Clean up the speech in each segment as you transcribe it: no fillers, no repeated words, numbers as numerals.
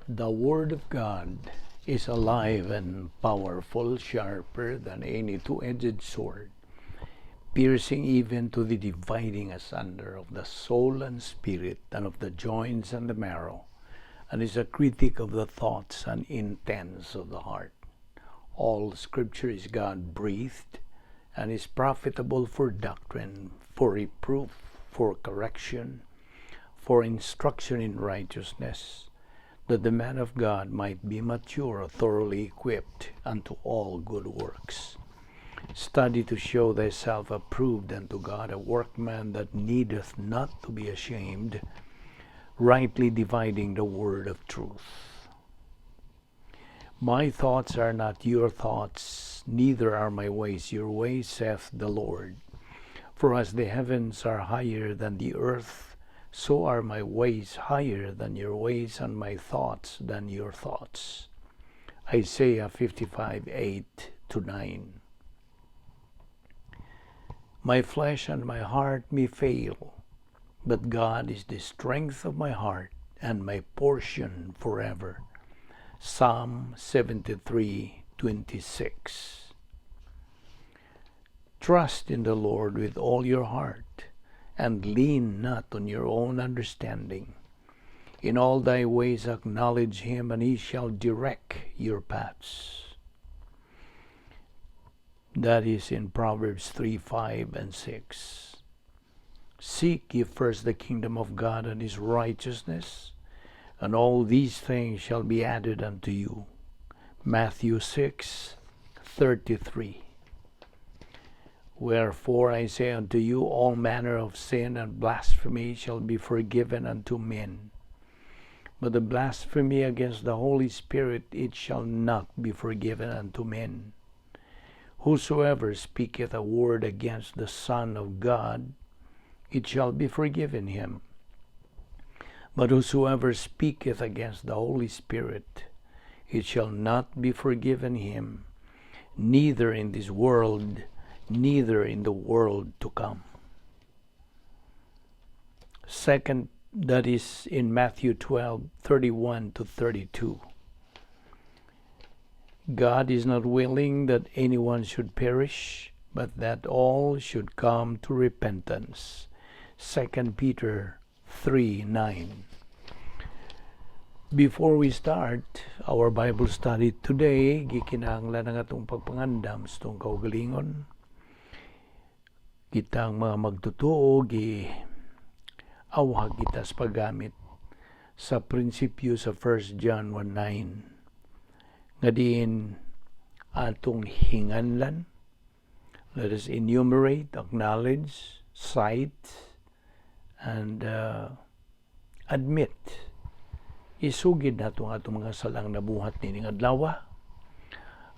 The Word of God is alive and powerful, sharper than any two-edged sword, piercing even to the dividing asunder of the soul and spirit, and of the joints and the marrow, and is a critic of the thoughts and intents of the heart. All Scripture is God-breathed, and is profitable for doctrine, for reproof, for correction, for instruction in righteousness, that the man of God might be mature, thoroughly equipped unto all good works. Study to show thyself approved unto God, a workman that needeth not to be ashamed, rightly dividing the word of truth. My thoughts are not your thoughts, neither are my ways your ways, saith the Lord. For as the heavens are higher than the earth, so are my ways higher than your ways, and my thoughts than your thoughts. Isaiah 55:8-9. My flesh and my heart may fail, but God is the strength of my heart and my portion forever. Psalm 73:26. Trust in the Lord with all your heart, and lean not on your own understanding. In all thy ways acknowledge him, and he shall direct your paths. That is in Proverbs 3:5-6. Seek ye first the kingdom of God and his righteousness, and all these things shall be added unto you. Matthew 6:33. Wherefore I say unto you, all manner of sin and blasphemy shall be forgiven unto men, but the blasphemy against the Holy Spirit it shall not be forgiven unto men. Whosoever speaketh a word against the Son of God, it shall be forgiven him. But whosoever speaketh against the Holy Spirit, it shall not be forgiven him, neither in this world, neither in the world to come. Second, that is in Matthew 12:31-32. God is not willing that anyone should perish, but that all should come to repentance. 2 Peter 3:9. Before we start our Bible study today, gikinahanglan ang atong pagpangandam sa itong kaugalingon. Kitang mga magtutuo, awag kita sa paggamit sa prinsipyo sa 1 John 1:9. Nga diin atong hinganlan. Let us enumerate, acknowledge, cite, and admit. Isugid nato ang atong mga salang nabuhat nining adlaw,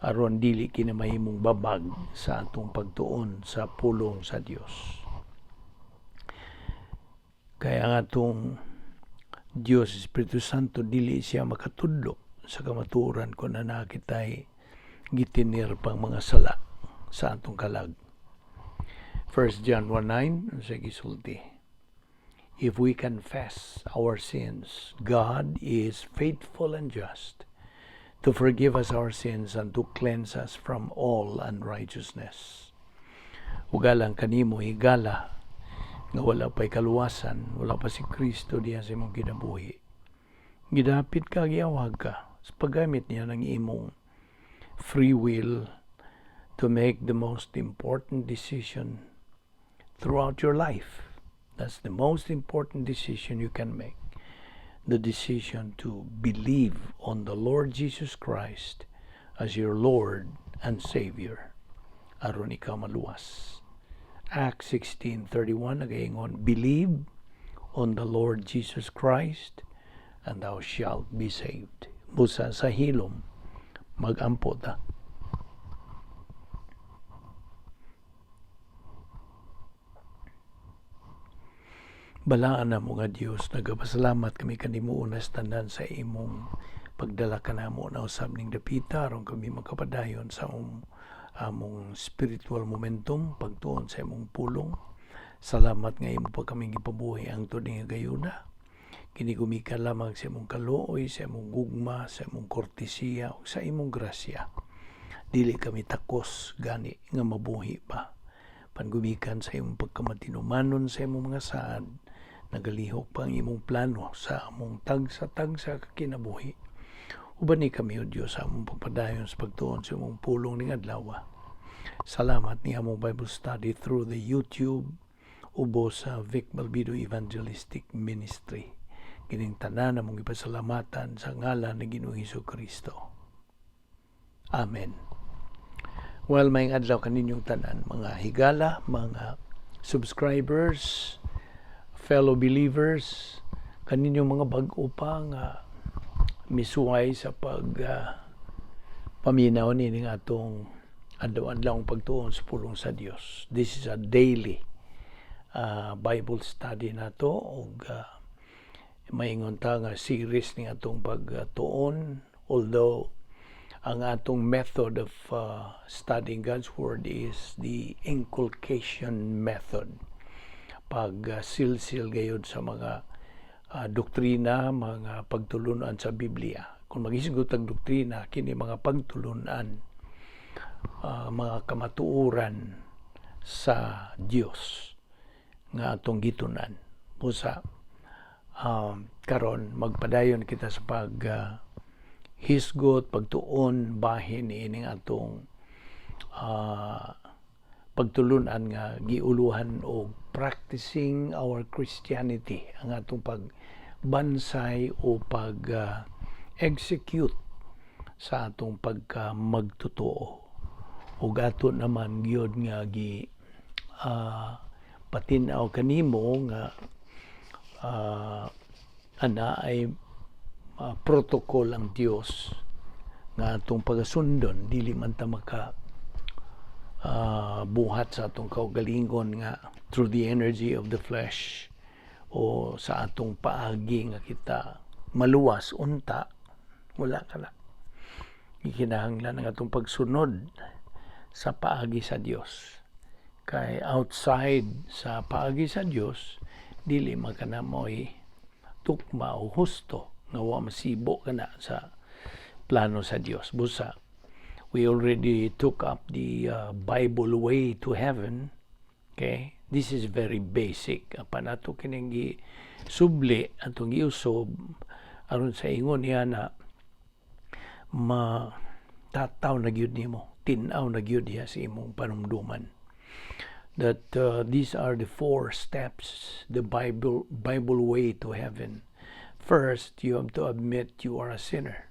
aron dili kini mahimong babag sa atong pagtuon sa pulong sa Dios. Kaya ang atong Dios Espiritu Santo dili siya makatudlo sa kamatuoran kung na nakitay gitinir pang mga sala sa atong kalag. 1 John 1:9 sa gisulti. If we confess our sins, God is faithful and just to forgive us our sins and to cleanse us from all unrighteousness. Ugalang kanimo higala nga wala pa'y kaluwasan, wala pa si Kristo diya sa imong kinabuhi. Gidapit ka, giawag ka sa paggamit niya ng imong free will to make the most important decision throughout your life. That's the most important decision you can make. The decision to believe on the Lord Jesus Christ as your Lord and Savior. Aron ikaw maluwas. Acts 16:31 nagaingon, believe on the Lord Jesus Christ and thou shalt be saved. Busa sa hilom, mag-ampo ta. Balaan na mo nga Diyos, nagapasalamat kami kanimo unas tanan sa imong pagdala ka namo na usab ning dapita aron kami makapadayon sa among spiritual momentum pagtuon sa imong pulong. Salamat nga imo pa kami gipabuhi ang tuning gayuna. Kini gumikan lamang sa imong kaluoy, sa imong gugma, sa imong kortesiya, o sa imong grasya. Dili kami takos gani nga mabuhi pa. Pangumikan sa imong pagkamatinumanon sa imong mga saad, nagalihok pa ang imong plano sa among tagsa-tagsa kinabuhi. Uban ni kami, O Diyos, sa among pagpadayon sa pagtuon sa imong pulong ning adlaw. Salamat ni among Bible study through the YouTube ubo sa Vic Balbido Evangelistic Ministry. Kining tanan among ipasalamatan sa ngalan ni Ginoong Hesukristo. Amen. Well, may adlaw kaninyong tanan, mga higala, mga subscribers, fellow believers, kaninyong mga bag-o pa nga misuway sa paminaw ni atong adlaw-adlawng pagtuon sa pulong sa Dios. This is a daily Bible study nato og maingon ta nga series ni atong pagtuon, although ang atong method of studying God's Word is the inculcation method. Pag-silsil gayud sa mga doktrina, mga pagtulunan sa Biblia. Kung maghisgot ang doktrina, kini mga pagtulunan, mga kamatuoran sa Dios nga atong gitunan. Busa, karon magpadayon kita sa hisgot, pagtuon, bahin ining atong pagtulunan nga giuluhan o practicing our Christianity, ang atong pagbansay o pag-execute sa atong magtotoo. Ug ato naman gyud nga patinaw kanimo nga ana ay protocol ang Dios nga atong pagasundon, dili man ta maka buhat sa atong kaugalingon nga through the energy of the flesh o sa atong paagi nga kita maluwas unta, wala ka na. Ikinahanglan ang atong pagsunod sa paagi sa Dios. Kay outside sa paagi sa Dios, dili man kana mo'y tukma o husto nga wa masibo kana sa plano sa Dios. Busa, we already took up the Bible way to heaven. Okay? This is very basic. Apan ato kining subli atong giusob aron sa ingon niya na matataw na gyud nimo, tinaw na gyud diha sa imong panumduman. That these are the 4 steps, the Bible way to heaven. First, you have to admit you are a sinner.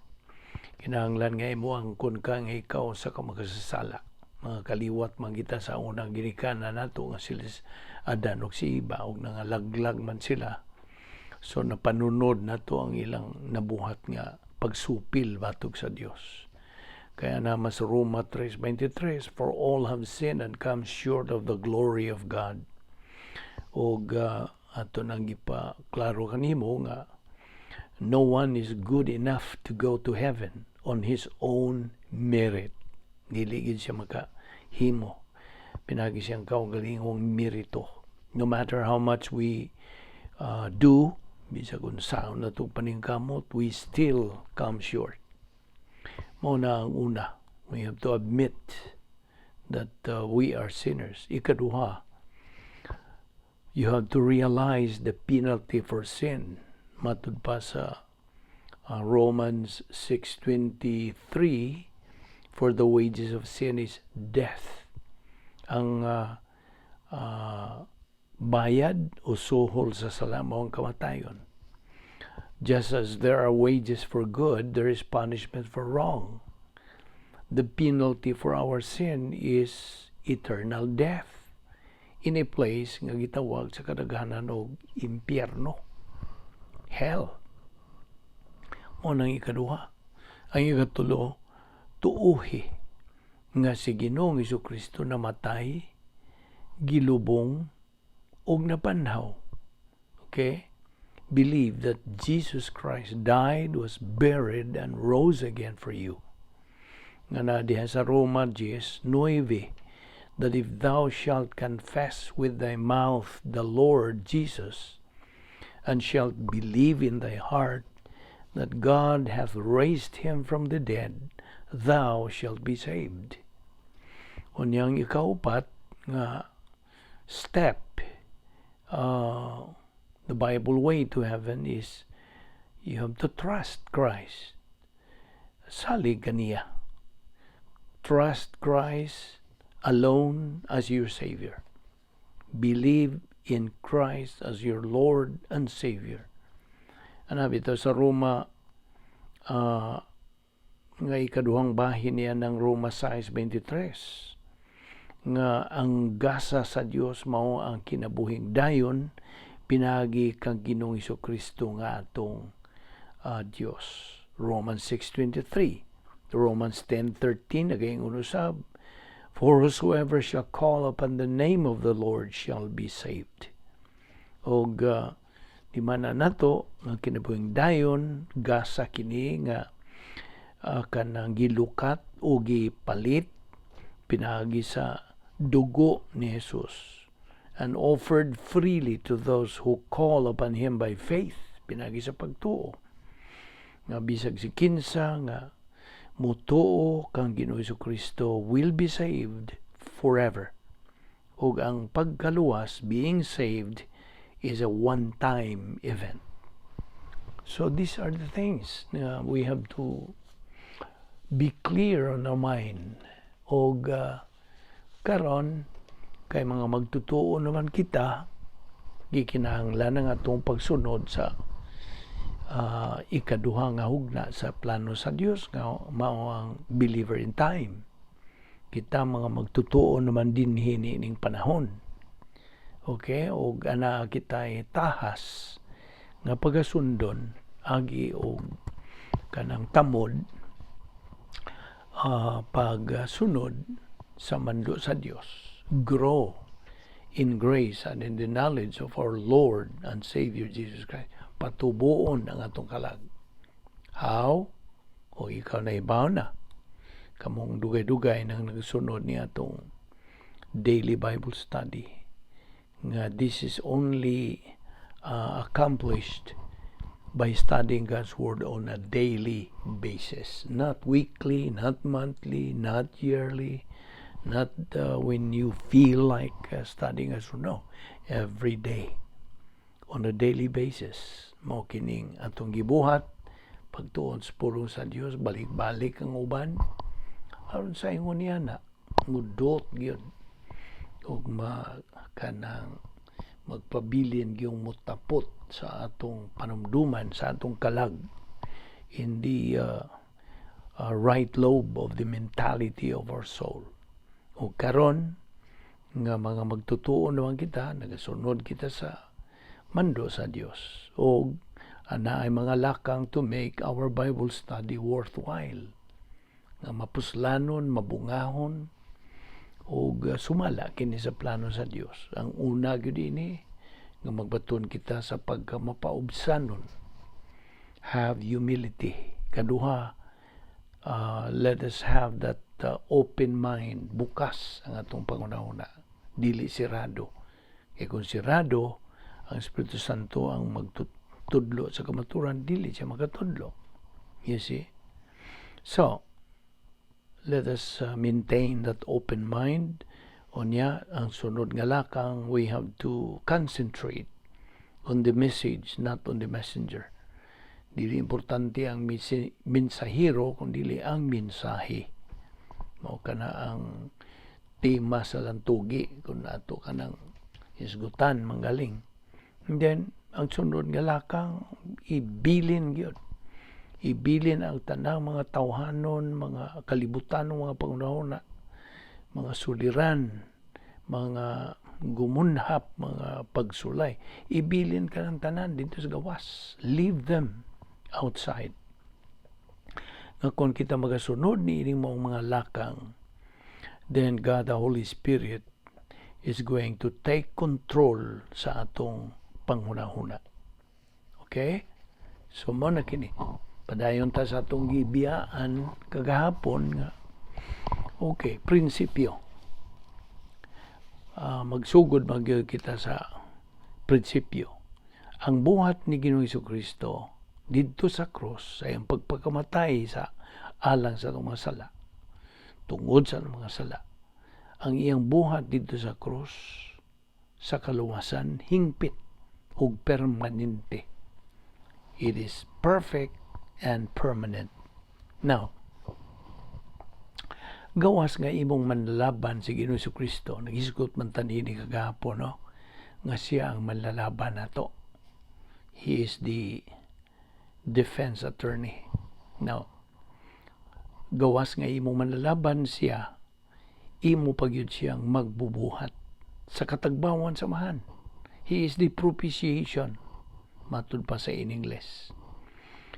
Kinahanglan nga imo ang kun ka nga ikaw sa kamakasasala. Mga kaliwat man kita sa unang ginikanan nato nga sila Adan ug si Eva ug nangalaglag man sila. So napanunod nato ang ilang nabuhat nga pagsupil batog sa Dios. Kaya naman sa Roma 3:23, for all have sinned and come short of the glory of God. Og ato nang gipaklaro kanimo nga no one is good enough to go to heaven on his own merit. Dili gid siya makahimo. Pinagi siyang kaugalingong merito. No matter how much we do, bisag unsaon na itong paningkamot, we still come short. Mao na ang una. We have to admit that we are sinners. Ikaduha, you have to realize the penalty for sin. Matud pa sa Romans 6:23, for the wages of sin is death. Ang bayad o suhol sa sala mao ang kamatayon. Just as there are wages for good, there is punishment for wrong. The penalty for our sin is eternal death in a place nga gitawag sa kadaghanan og impyerno, hell. O nang ikaduha. Ang ikatulo, tuuhi nga si Ginoong Hesukristo namatay, gilubong og napanhaw. Okay? Believe that Jesus Christ died, was buried, and rose again for you. Nga na diha sa Roma 10:9, that if thou shalt confess with thy mouth the Lord Jesus, and shalt believe in thy heart that God hath raised him from the dead, thou shalt be saved. Unyang ikaupat nga step, the Bible way to heaven is you have to trust Christ. Salig kaniya. Trust Christ alone as your Savior. Believe in Christ as your Lord and Savior. Anabi ito sa Roma, nga ikaduhang bahin niya ng Roma 6:23, nga ang gasa sa Dios mao ang kinabuhing dayon pinagi kang Ginoong Hesukristo nga atong Dios. Romans 6:23, Romans 10:13 again unusab, for whosoever shall call upon the name of the Lord shall be saved. Og di man nato nga kinabuhing dayon gasa kini nga kanang gilukat o gipalit pinagi sa dugo ni Jesus and offered freely to those who call upon him by faith, pinagi sa pagtuo nga bisag si kinsa nga mutuo kang Ginoong Hesukristo will be saved forever. Ug ang pagkaluwas, being saved, is a one-time event. So these are the things we have to be clear on our mind. Og karon kay mga magtutuo naman kita, gikinahanglan ang atong pagsunod sa ikaduha nga hugna sa plano sa Dios nga mao ang believer in time. Kita mga magtutuo naman din hini ning panahon. Okay, og ana kita tahas nga pagasundon agi og kanang tamod pagsunod sa mando sa Dios. Grow in grace and in the knowledge of our Lord and Savior Jesus Christ. Patubuon ang atong kalag. How? O ikaw na ibaw na. Kamong dugay-dugay nang nagsunod ni atong daily Bible study. Nga this is only accomplished by studying God's Word on a daily basis. Not weekly, not monthly, not yearly, not when you feel like studying God's Word. No, every day. On a daily basis. Mao kining atong gibuhat pagtuon sa pulong sa Dios, balik-balik ang uban aron sa ingon niya na mudot gyud ug kanang magpabilin gyung mutapot sa atong panumduman, sa atong kalag in the right lobe of the mentality of our soul. O karon nga mga magtutuo naman kita, nagasunod kita sa mando sa Dios. O ana ay mga lakang to make our Bible study worthwhile. Nga mapuslanon, mabungahon, o sumala kini sa plano sa Dios. Ang una gyud ini nga magbaton kita sa pagkamapaubsanon. Have humility. Kaduha, let us have that open mind, bukas ang atong pangunahuna. Dili sirado. Kaya kung sirado, ang Espiritu Santo ang magtudlo sa kamaturan, dili siya makatudlo. You see? So, let us maintain that open mind. Onya, ang sunod nga lakang, we have to concentrate on the message, not on the messenger. Dili importante ang mensahero, kundi ang mensahe. Mao kana ang tema sa lantugi kung ato kanang isgutan manggaling. And then, ang sunod nga lakang, ibilin gyud. Ibilin ang tanang mga tawhanon, mga kalibutan ng mga pangunahuna, mga suliran, mga gumunhap, mga pagsulay. Ibilin ka ng tanan dito sa gawas. Leave them outside. Nga kung kita magasunod ni ining mga lakang, then God the Holy Spirit is going to take control sa atong panghunahuna. Okay? So, mo na kini. Padayon ta sa atong gibiyaan kagahapon nga. Okay, prinsipyo. Magsugod magyud kita sa prinsipyo. Ang buhat ni Ginoong Jesucristo didto sa cross ay ang pagpakamatay sa alang sa mga sala, tungod sa mga sala. Ang iyang buhat didto sa cross sa kaluwasan hingpit ug permanente. It is perfect and permanent. Now, gawas nga imong manlalaban si Ginoong Jesucristo, nag-isgot man tanini kagahapon, no? Nga siya ang manlalaban nato. He is the defense attorney. Now, gawas nga imong manlalaban siya, imo pagyud siyang magbubuhat sa katagbawan samahan. He is the propitiation, matud pa sa in English.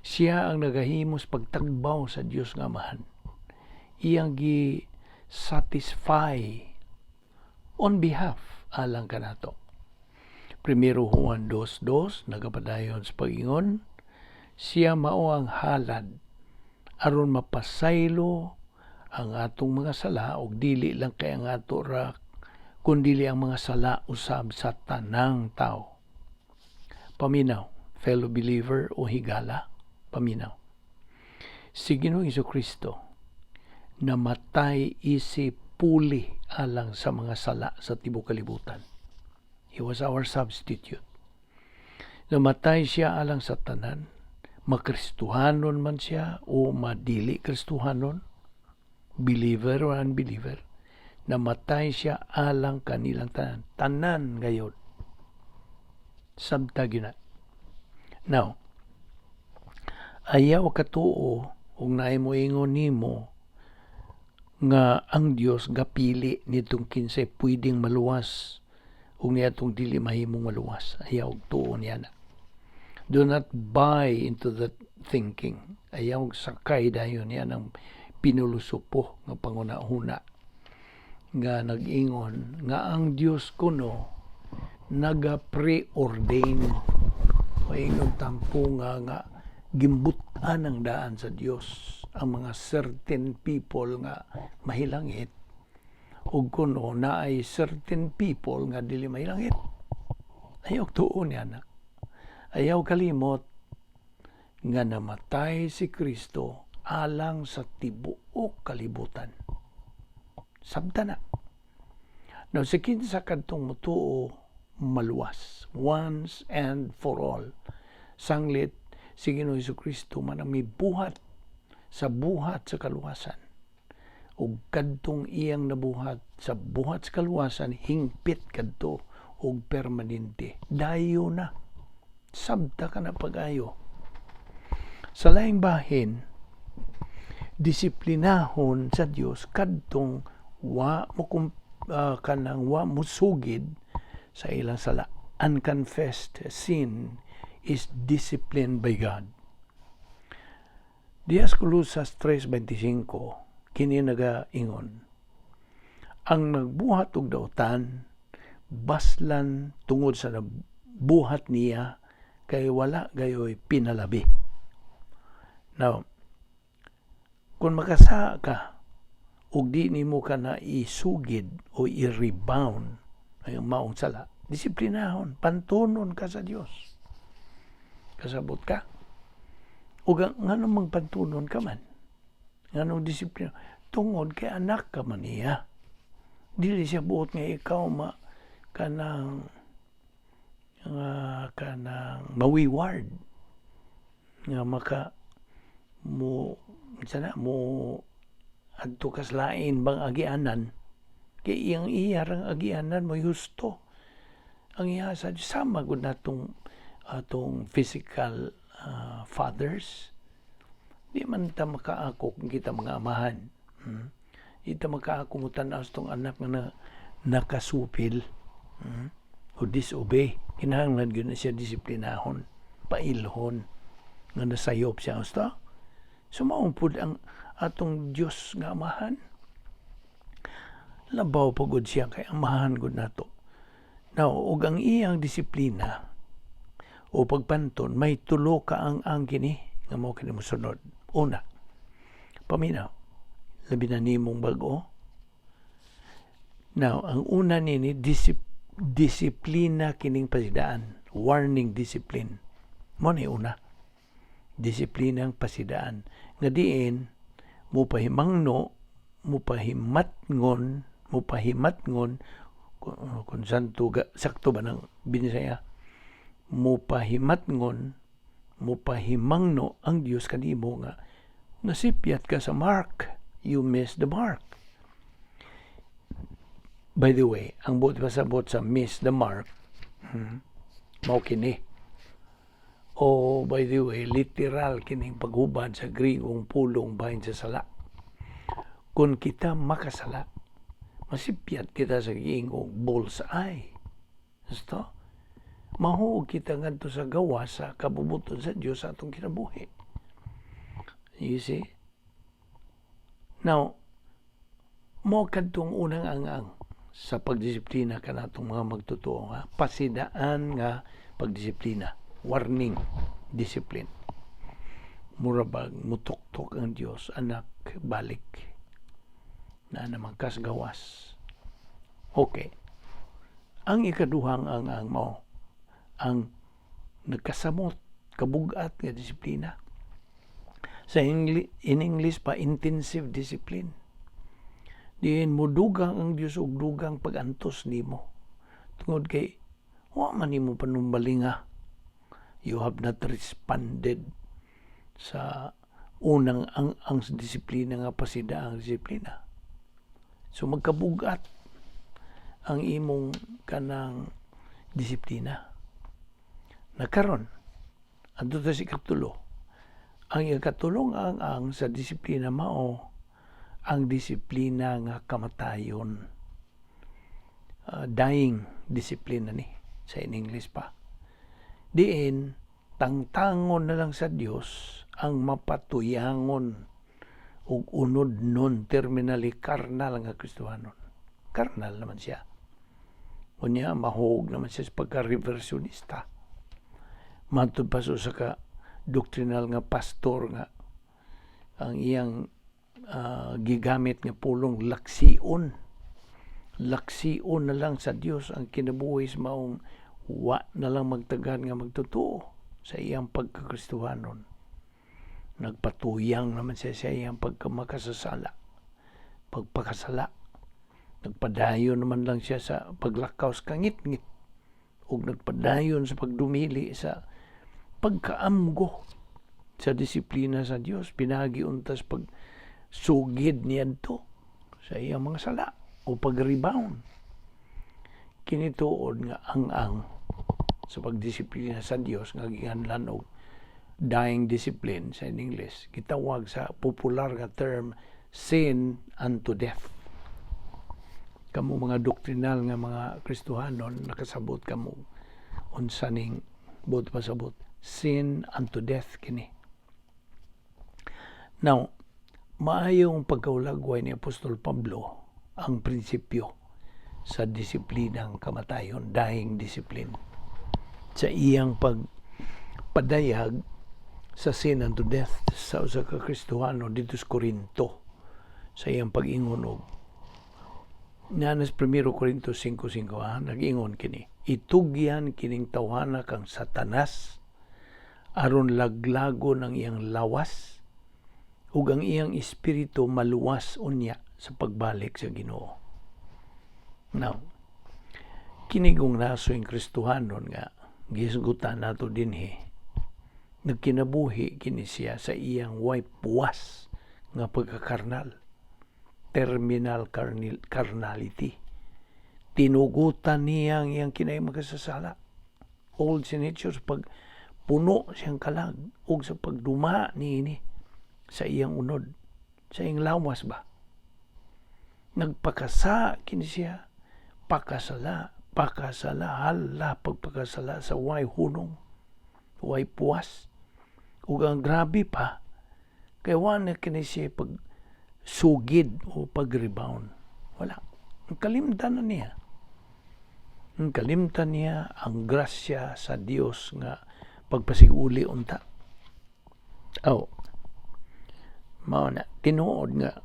Siya ang nagahimos pagtagbaw sa Dios nga Amahan. Iyang gi-satisfy on behalf alang kanato. Primero Juan 2:2 nagapadayon sa pagingon, siya mao ang halad aron mapasaylo ang atong mga sala ug dili lang kay ang ato ra kundi ang mga sala usab sa tanang tao. Paminaw, fellow believer o higala, paminaw. Si Ginoong Jesucristo namatay isip puli alang sa mga sala sa tibuok kalibutan. He was our substitute. Namatay siya alang sa tanan, makristuhanon man siya o madili kristuhanon, believer or unbeliever, namatay siya alang kanilang tanan. Tanan gayon. Sabtag yun na. Now, ayaw katuo kung naay mo ingon nimo nga ang Dios gapili nitong kinsay pwedeng maluwas kung niya itong dili mahimong maluwas. Ayaw tuo niya na. Do not buy into that thinking. Ayaw sakay dayon niya ng pinulusupo nga pangunahuna nga nag-ingon nga ang Dios kuno naga-preordain o ingon tampo nga gimbutan ang daan sa Dios ang mga certain people nga mahilangit ug kuno na ay certain people nga dili mahilangit. Ayaw tuo niya na. Ayaw kalimot nga namatay si Kristo alang sa tibuok kalibutan. Sabta na. Now, sa kinsa kadtong mutuo maluwas, once and for all. Sanglit si Ginoong Jesucristo man ang may buhat sa kaluwasan. Ug kadtong iyang nabuhat sa buhat sa kaluwasan, hingpit kadto ug permanente. Dayo na. Sabta ka na pag-ayo. Sa laing bahin, disiplinahon sa Dios kadtong wa mo sugid sa ilang sala. Unconfessed sin is disciplined by God. Dias Colosas 3:25 kini nagaingon, ang nagbuhat og dautan baslan tungod sa buhat niya kay wala gayoy pinalabi. Now, kung makasa ka ug di nimo ka na isugid o i-rebound ay maong sala, disiplinahon, pantunon ka sa Dios. Kasabot ka. Ug nganong magpantunon ka man? Nganong disiplina? Tungod kay anak ka man niya. Dili siya buot nga ikaw kanang mawiward nga mo adto kas lain bang agianan kay iyang iyarang agianan mo husto ang iya sa sama gud natong atong physical fathers. Di man ta makaako kung kita mga amahan. Di ta makaako mo tanaw sa tong anak na nakasupil o disobey. Kinahanglan gyud na siya disiplinahon, pailhon nga nasayop siya usta. Sumaumpod ang atong Dios nga amahan. Labaw pagod siya kay amahan gud nato. Now, ug ang iyang disiplina o pagpanton may tulo ka ang kini nga mao kini mosunod. Una, paminaw, labi na nimong bag-o. Now, ang una nini disiplina kining pasidaan warning discipline. Mo ni una, disiplinang pasidaan. Nga diin, mupahimatngon, kung sakto ba ng Binisaya, mupahimangno ang Dios kanimo nga nasipyat ka sa mark, you miss the mark. By the way, ang pasabot sa miss the mark, mao kini. O by the way, literal kining paghubad sa Grigong pulong bahin sa sala. Kung kita makasala, masipyat kita sa giingong bullseye. Gusto? Mahuog kita ngadto sa gawa sa kabubuton sa Dios sa atong kinabuhi. You see? Now, mo kadtong unang angang sa pagdisiplina kanatong mga magtotoo nga pasidaan nga pagdisiplina, warning discipline. Murabag mutuktok ang Dios, anak balik na naman kas gawas. Okay. Ang ikaduhang angang mo ang nagkasamot kabugat nga disiplina. In English pa, intensive discipline. Diin mo dugang ang Diyos og dugang pag-antos nimo. Tungod kay, wa man nimo panumbalinga. You have not responded sa unang ang disiplina nga pasida ang disiplina. So magkabugat ang imong kanang disiplina. Nakaron, adto ta si ikatulo. Ang ikatulong ang sa disiplina mao ang disiplina nga kamatayon. Dying discipline ni sa in English pa. Diin tangtangon na lang sa Dios ang mapatuyangon ug unod nun terminally karnal nga Kristohanon. Karnal naman siya. Unya mahog naman siya sa pagka-reversionista. Matod pa sa ka doctrinal nga pastor nga ang iyang gigamit nga pulong laksiun na lang sa Dios ang kinabuhi sa maong wa na lang magtagan nga magtotoo sa iyang pagkakristohanon. Nagpatuyang naman siya sa iyang pagkamakasasala, pagpakasala. Nagpadayon naman lang siya sa paglakaw sa kangit-ngit ug nagpadayon sa pagdumili sa pagkaamgo sa disiplina sa Dios. Pinagi untas pag sugid niadto sa iyang mga sala o pag-rebound. Kinituod nga ang sa pagdisiplina sa Dios nga gikanlan og dying discipline sa English. Gitawag sa popular nga term sin unto death. Kamo mga doctrinal nga mga Kristohanon nakasabot kamo unsa ning bot pasabot sin unto death kini. Now, maayong pagkaulagway ni Apostol Pablo ang prinsipyo sa disiplinang kamatayon, dying discipline. Sa iyang pagpadayag sa sin unto death sa usa ka Kristohano dito sa Korinto sa iyang pag-ingon og nanas 1 Korinto 5:5 nag-ingon kini, itugyan kining tawhana kang Satanas aron laglago ng iyang lawas ug ang iyang espiritu maluwas unya sa pagbalik sa Ginoo. Now, kinigong nasoing Kristohanon nga gisgutan nato dinhi, nagkinabuhi kini siya sa iyang way puwas nga pagkakarnal, terminal carnality. Tinugutan niya ang iyang kinay makasasala, old sin nature, sa pagpuno siyang kalag ug sa pagduma niini sa iyang unod, sa iyang lawas ba. Nagpakasa kini siya, pakasala, hala pagpakasala sa way hunong, way puwas. Ug ang grabe pa, kay wala kini siya pag sugid o pag-rebound. Wala. Kalimtan na niya. Kalimtan niya ang grasya sa Dios nga pagpasiguli unta. Mao na tinuod nga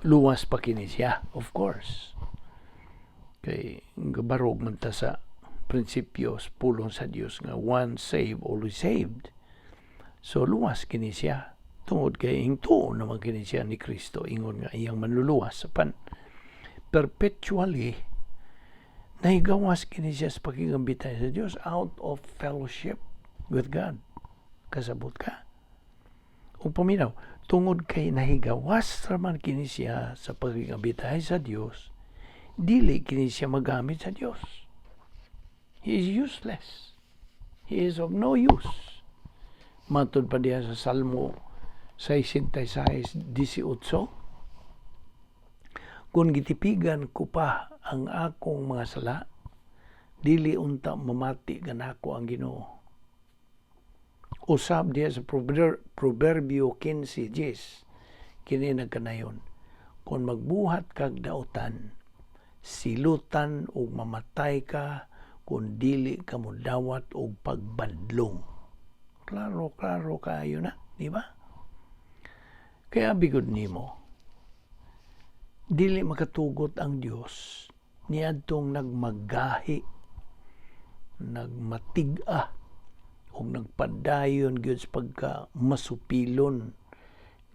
luwas pa kini siya, of course. Kay gabarog man ta sa prinsipyos pulong sa Dios nga once saved, always saved. So luwas kini siya tungod kay hintuo naman kini siya ni Kristo ingon nga iyang manluluwas apan perpetually nahigawas kini siya sa pakigambitay sa Dios out of fellowship with God. Kasabot ka? O paminaw, tungod kay nahigawas raman kini siya sa pakigambitay sa Dios, dili kini siya magamit sa Dios. He is useless. He is of no use. Matod pa diya sa Salmo 66:18, kung gitipigan ko pa ang akong mga sala, dili unta mamati ganako ang Ginoo. Usab diya sa Proverbio 15:10, kini nagkanayon, kung magbuhat kag dautan, silutan o mamatay ka kung dili ka mo dawat og pagbadlong. Klaro kayo na, di ba? Kaya bigod nimo, dili makatugot ang Dios niadtong nagmagahi, nagmatiga o nagpadayon gyud sa pagka masupilon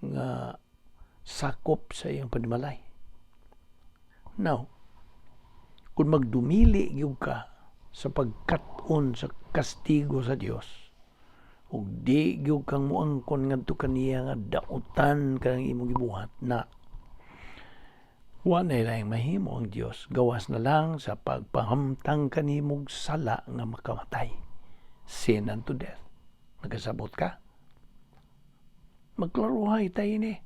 nga sakop sa iyang panimalay. Now, kung magdumili gyud ka sa pagkat-on sa kastigo sa Dios, ug di gyud kang muangkon ngadto kaniya nga dautan kanang imong gibuhat na wanay lang mahimo ang Dios, gawas na lang sa pagpahamtang kanimong sala nga makamatay, sin unto death. Nagkasabot ka? Magklaruhay tayo ni.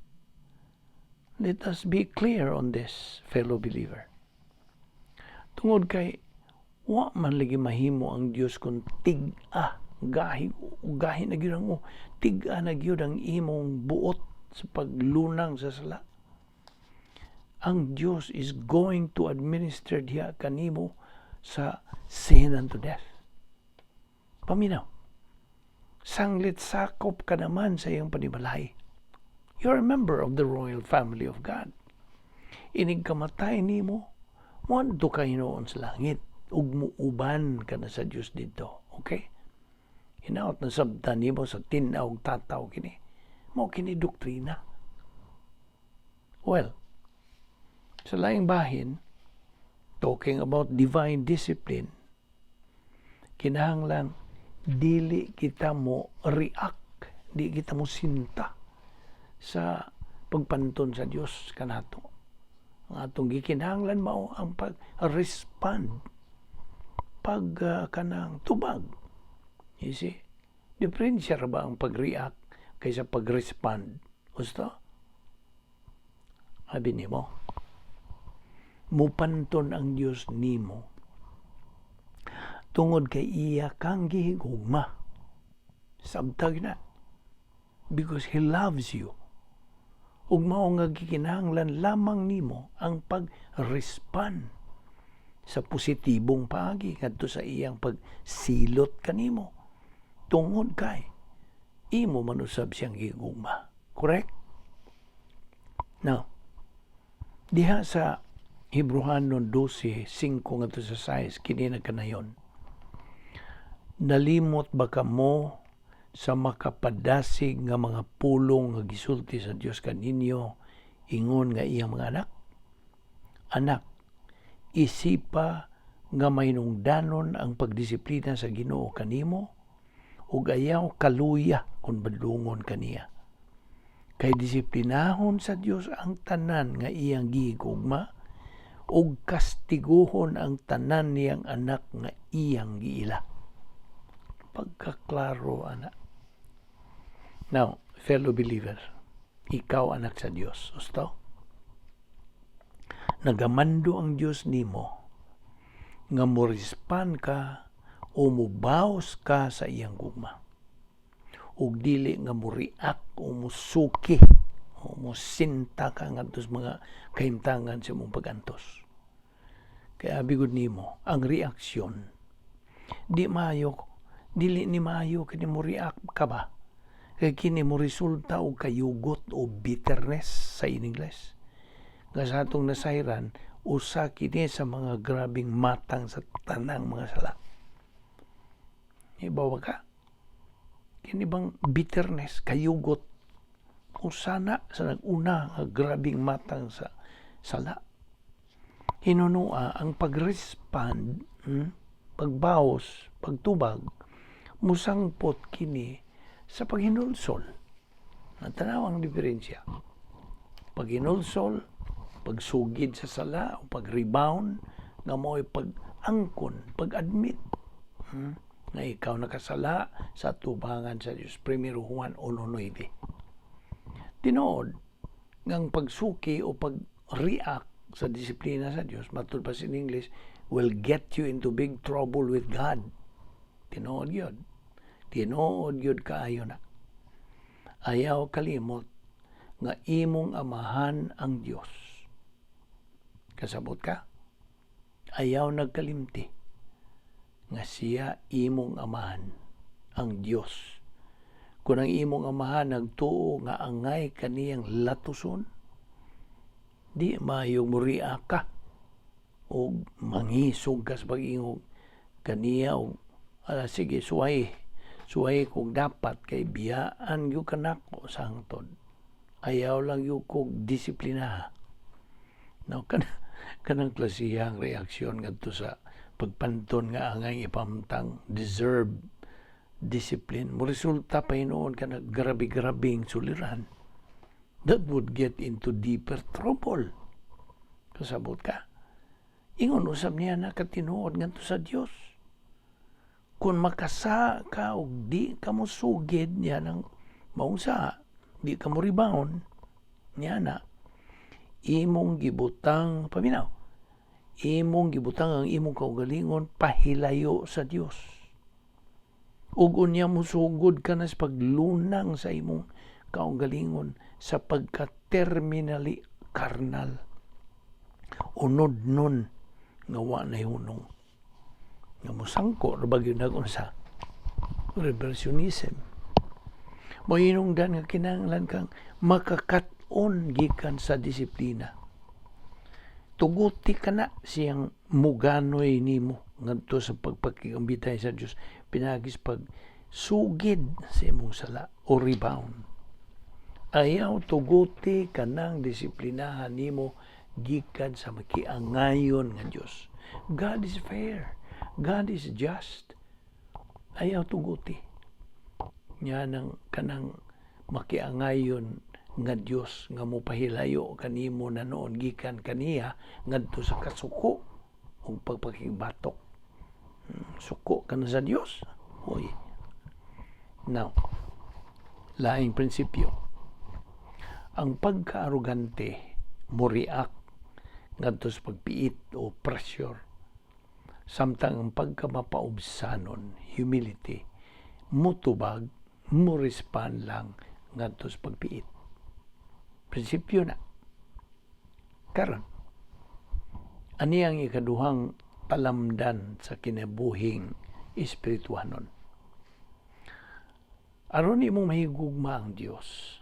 Let us be clear on this, fellow believer. Tungod kay wa man lagi mahimo ang Dios kung gahi na gyud mo, tiga na gyud ang imong buot sa paglunang sa sala. Ang Dios is going to administer diha kanimo sa sin unto death. Paminaw, sanglit sakop ka naman sa iyang panimalay. You're a member of the royal family of God. Inig kamatay nimo, wando ka hinoon sa langit, ug muuban ka na sa Dios dito. Okay? Hinaot na sabtan nimo sa tinaw tataw kini. Mao kini doktrina. Well, sa laing bahin, talking about divine discipline, kinahanglan dili kita mo react, di kita mo sinta sa pagpanton sa Dios kanato. Ang atong gikinahanglan mao ang pag-respond, kanang tubag. You see? Diferensya ra ba ang pag-react kaysa pag-respond? Gusto? Abi nimo, mupanton ang Dios nimo tungod kay iya kang gihigugma. Sabtag na. Because He loves you. Ug mao nga gikinahanglan lamang nimo ang pag-respond sa positibong paagi kadto sa iyang pagsilot kanimo tungod kay imo man usab siyang gigugma. Correct? Now, diha sa Hebreano 12:5 ngadto sa 6 kini nagkanayon, nalimot ba kamo sa makapadasig nga mga pulong nga gisulti sa Dios kaninyo ingon nga iyang mga anak? Anak, isipa nga mahinungdanon ang pagdisiplina sa Ginoo kanimo ug ayaw kaluya kung badungon kaniya. Kay disiplinahon sa Dios ang tanan nga iyang gihigugma ug kastiguhon ang tanan niyang anak nga iyang giila. Pagkaklaro, anak. Now, fellow believer, ikaw anak sa Dios. Gusto? Nagamando ang Dios nimo nga mo-respond ka o mubaws ka sa iyang gugma. Ug dili nga mo-react o musuki o musinta ka ngadto sa mga kahimtangan sa imong pagantos. Kaya bigod nimo ang reaksyon. Dili ni maayo kini mo react ka ba? Kaya kini mo resulta o kayugot o bitterness sa Ingles. Nga sa atong nasayran, usa kini sa mga grabing matang sa tanang mga sala. Ibawa ka. Kini bang bitterness, kayugot, kung sana sa nag-una nga grabing matang sa sala. Hinunua ang pag-respond, pagbaos, pagtubag, musangpot kini sa paghinulsol. Natanaw ang diferensya. Paghinulsol, pagsugid sa sala, o pag-rebound, nga mo'y pag-angkon, pag-admit. Na ikaw nakasala sa tubangan sa Diyos. 1 Juan 1:9. Tinood, ngang pagsuki o pag-react sa disiplina sa Diyos, matud pa in English, will get you into big trouble with God. Tinood yun. Tinood yun kaayo na. Ayaw kalimot nga imong amahan ang Diyos. Kasabot ka? Ayaw nagkalimti nga siya imong amahan ang Diyos. Kung ang imong amahan nagtuo nga angay kaniyang latuson, di mayong muriak ka o mangisog ka sa pag-ingog kaniya o sige, suway kung dapat kay biyaan yung kanako sa hangtod. Ayaw lang yung kog disiplina. Now, kanang klasihang reaksyon ngadto sa pagpanton nga angay ipamtang deserve discipline. Mo resulta pa noon ka grabe-grabing suliran. That would get into deeper trouble. Kasabot ka. Ingon usab niya na katinuod ngadto sa Dios. Kung makasa ka o di ka mo sugid niya ng maungsa, di ka mo rebound, niya na, imong gibutang, paminaw, imong gibutang ang imong kaugalingon pahilayo sa Dios. Ug unya mo sugod ka na sa paglunang sa imong kaugalingon sa pagka-terminally carnal. Unod nun nga wa na hunong. Nga musangko na bagyo na kung sa reversionism. Mo hinungdan nga kinahanglan kang makakat-on gikan sa disiplina. Tuguti ka na siyang muganoy nimo ngadto sa pagpakigambitay sa Dios, pinagis pag sugid sa imong sala o rebound. Ayaw tuguti ka nang disiplinahan nimo gikan sa makiangayon nga Dios. God is fair. God is just. Ayaw tuguti. Nya nang kanang makiangayon nga Dios nga mopahilayo kanimo na noon gikan kaniya ngadto sa kasuko ug pagpakigbatok. Suko ka na sa Dios. Hoy. Now, laing prinsipyo. Ang pagka-arugante mo react ngadto sa pagpiit o pressure. Samtang ang pagkamapaubsanon, humility, mutubag, mo respond lang ngadto sa pagpiit. Prinsipyo na. Karon, ani ang ikaduhang palamdan sa kinabuhing espirituhanon. Aron imong mahigugma ang Dios,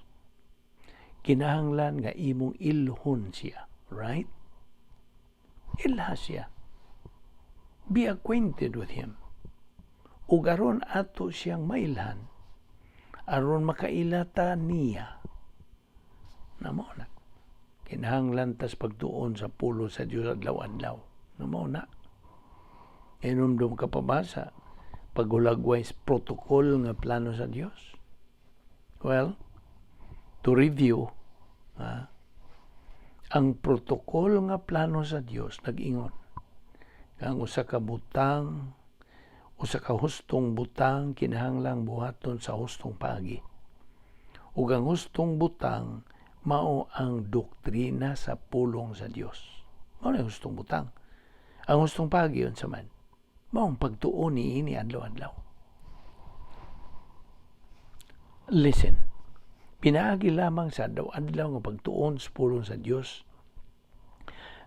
kinahanglan nga imong ilhon siya, right? Ilha siya. Be acquainted with Him. Ug aron ato siyang mailhan, aron makailata niya, namo na. Kinahanglan tas pagtuon sa pulo sa Dios adlaw-adlaw. Namo na. Inumdum ka pabasa paghulagway protocol nga plano sa Dios. Well, to review, ang protocol nga plano sa Dios nag-ingon ang usa ka butang, usa ka hustong butang kinahanglang buhaton sa hustong paagi. Ug ang hustong butang mao ang doktrina sa pulong sa Dios. Mao ang hustong butang. Ang hustong paagi unsa man? Mao ang pagtuon niini adlaw-adlaw. Listen. Pinaagi lamang sa adlaw-adlaw nga pagtuon sa pulong sa Dios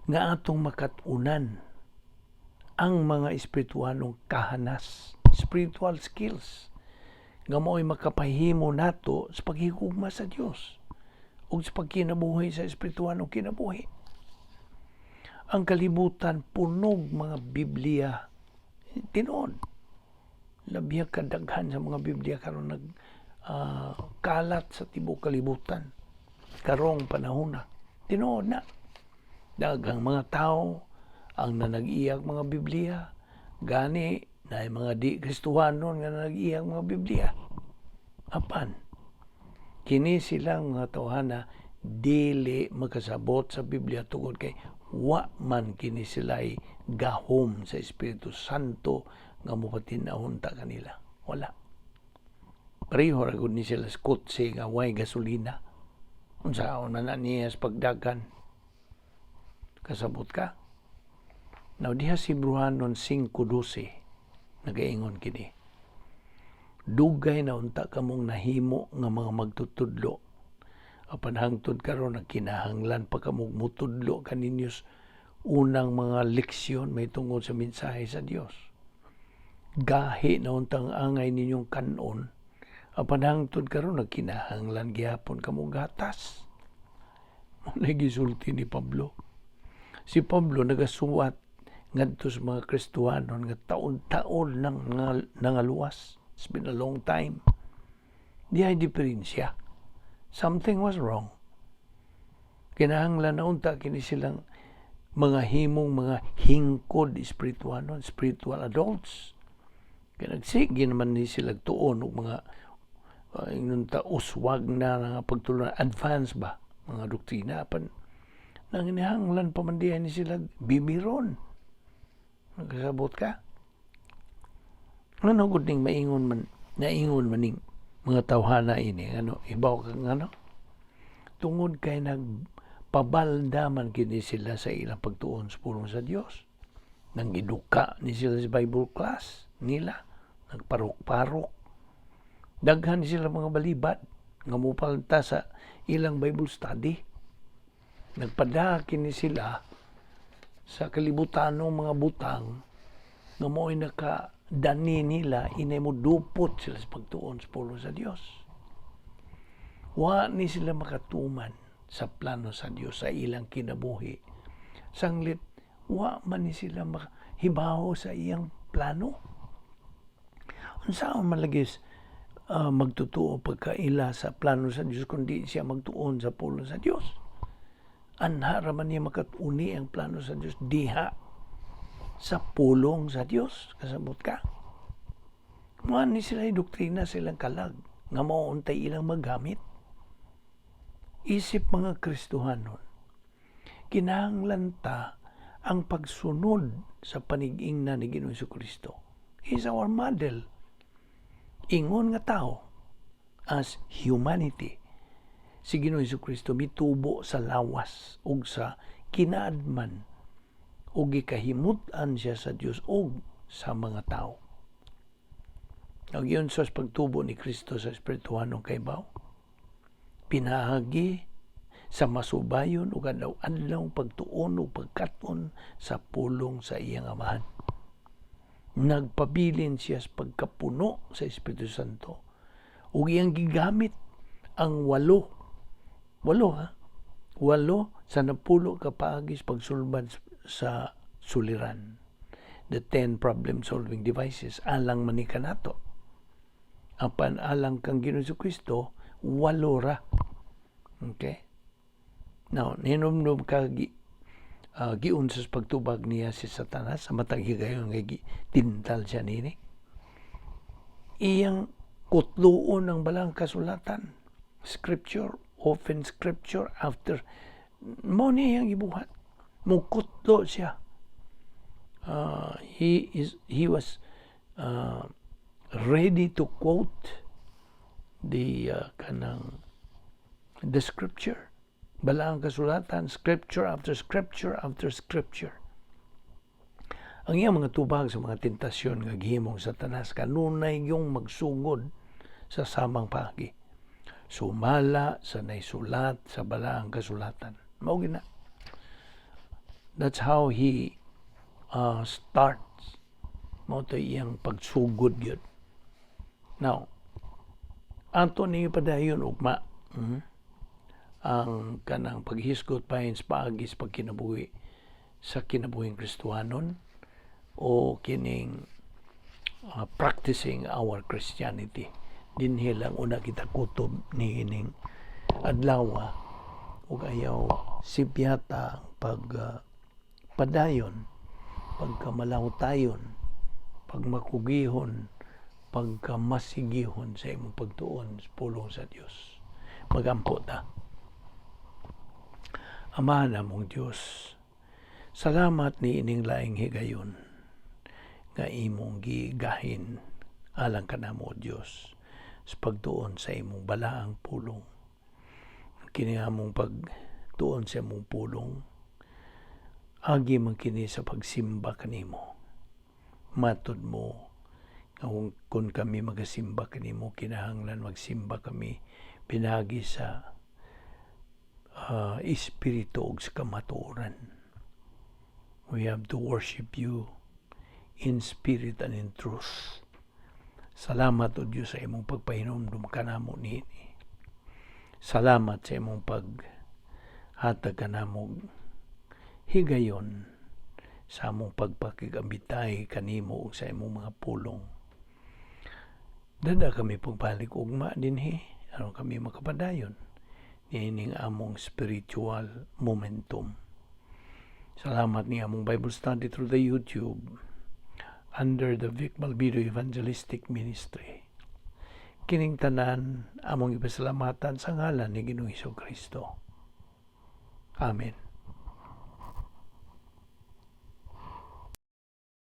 nga atong makatunan ang mga espiritualong kahanas, spiritual skills, nga mo'y makapahimo nato sa paghigugma sa Dios o sa pagkinabuhi sa espiritualong kinabuhi. Ang kalibutan punog mga Biblia tinuod. labihag kadaghan sa mga Biblia karon nag kalat sa tibuok kalibutan karong panahon na. Tinuod na daghang mga tao ang nanag-iyag mga Biblia, gani na mga di Kristohanon nga nanag-iyag mga Biblia. Apan kini silang mga tawhana dili makasabot sa Biblia tungod kay wa man kini sila'y gahom sa Espiritu Santo nga mopatin-ahon ta kanila. Wala. Pareho ra gud ni sila sa kotse nga way gasolina. Unsaon na niya sa pagdagan. Kasabot ka? Now, diha si Hebrewanon 5:12 nagaingon kini. Dugay na unta kamong nahimo nga mga magtutudlo. Apan hangtod karon nagkinahanglan pa kamong mutudlo kaninyos unang mga leksyon may tungod sa mensahe sa Dios. Gahi na untang angay ninyong kanon. Apan hangtod karon nagkinahanglan gihapon kamong gatas. Nagisulti ni Pablo. Si Pablo nagasuwat ngadto sa mga Kristohanon nga taon-taon nang nangaluwas. It's been a long time. Di ay diferensya. Something was wrong. Kinahanglan na unta kini silang mga himong mga hingkod espirituanon, spiritual adults. Kaya nagsige naman ni sila tuon og mga inunta uswag na nga pagtulungan, advance ba mga doktrina pan nanginahanglan pa man diyan ni sila bibiron. Nagkasabot ka? Ano gud ning naingon man ning mga tawhana ini ano ibaw kang ano tungod kay nagpabalda man kini sila sa ilang pagtuon sa pulong sa Dios. Nang giduka ni sila sa Bible class nila, nagparok-parok. Daghan sila mga balibad nga mopalta sa ilang Bible study. Nagpada kini sila sa kalibutanong mga butang nga mo'y nakadani nila, inay mo dupot sila sa pagtuon sa pulong sa Dios. Wa ni sila makatuman sa plano sa Dios sa ilang kinabuhi. Sanglit, wa man ni sila makahibaho sa iyang plano. Unsaon man lagi magtutuo pagkaila sa plano sa Dios kundi siya magtuon sa pulong sa Dios. Anhara man niya makatuni ang plano sa Dios diha sa pulong sa Dios. Kasabot ka? Muan ni sila doktrina silang kalag nga mauuntay ilang magamit. Isip mga Kristohanon, kinahanglan ta ang pagsunod sa panig-ingnan ni Ginoong Jesucristo. He is our model. Ingon nga tao as humanity. Si Ginoong Jesucristo mitubo sa lawas ug sa kinaadman ug gikahimutan siya sa Dios ug sa mga tao. Nagyon sa pagtubo ni Kristo sa espirituhanong kaybaw, pinahagi sa masubayon ug adlaw-adlaw pagtuon ug pagkaton sa pulong sa iyang amahan. Nagpabilin siya sa pagkapuno sa Espiritu Santo ug iyang gigamit ang walo sa napulo ka paagis pagsulbad sa suliran. The 10 problem-solving devices alang manika nato. Apan alang kang Ginoong Jesucristo, 8 ra. Okay? Now, ninumdum ka giunsas pagtubag niya si Satanas sa matang higayon nga tintal siya nini. Iyang kutluon ang balang kasulatan. Scripture, often scripture after mo niyang ibuhat. Mukutlo siya. He was ready to quote the scripture. Balang kasulatan, scripture after scripture after scripture. Ang iyang mga tubag sa mga tentasyon nga gihimong Satanas kanunay yung magsugod sa samang pagi. Sumala sa naisulat sa balang kasulatan. Mao gina. That's how he starts. Mao to iyang pagsugod gyud. Now, ato ni padayon ugma ang kanang paghisgot pahin sa paagis pagkinabuhi sa kinabuhing Kristohanon o kining practicing our Christianity. Dinhi lang una kita kutob ni ining adlaw ug ayaw sipyata pag padayon, pagkamalawtayon, pagmakugihon, pagkamasigihon sa imong pagtuon sa pulong sa Dios. Magampo ta. Ama namong Dios, salamat ni ining laing higayon nga imong gigahin alang kanamo Dios sa pagtuon sa imong balaang pulong. Kini among pagtuon sa imong pulong agi man kini sa pagsimba kanimo. Matud mo kung kami magasimba kanimo, kinahanglan magsimba kami pinagi sa espiritu ug sa kamatuoran. We have to worship you in spirit and in truth. Salamat o Diyos sa imong pagpahinomdom kanamo niini. Salamat sa imong paghatag kanamo higayon sa among pagpakigambitay kanimo ug sa imong mga pulong. Dada kami pagbalik ugma dinhi aron kami makapadayon niining among spiritual momentum. Salamat ni among Bible study through the YouTube under the Balbido Evangelistic Ministry. Kining tanan among ipasalamatan sa ngalan ni Ginoong Hesukristo. Amen.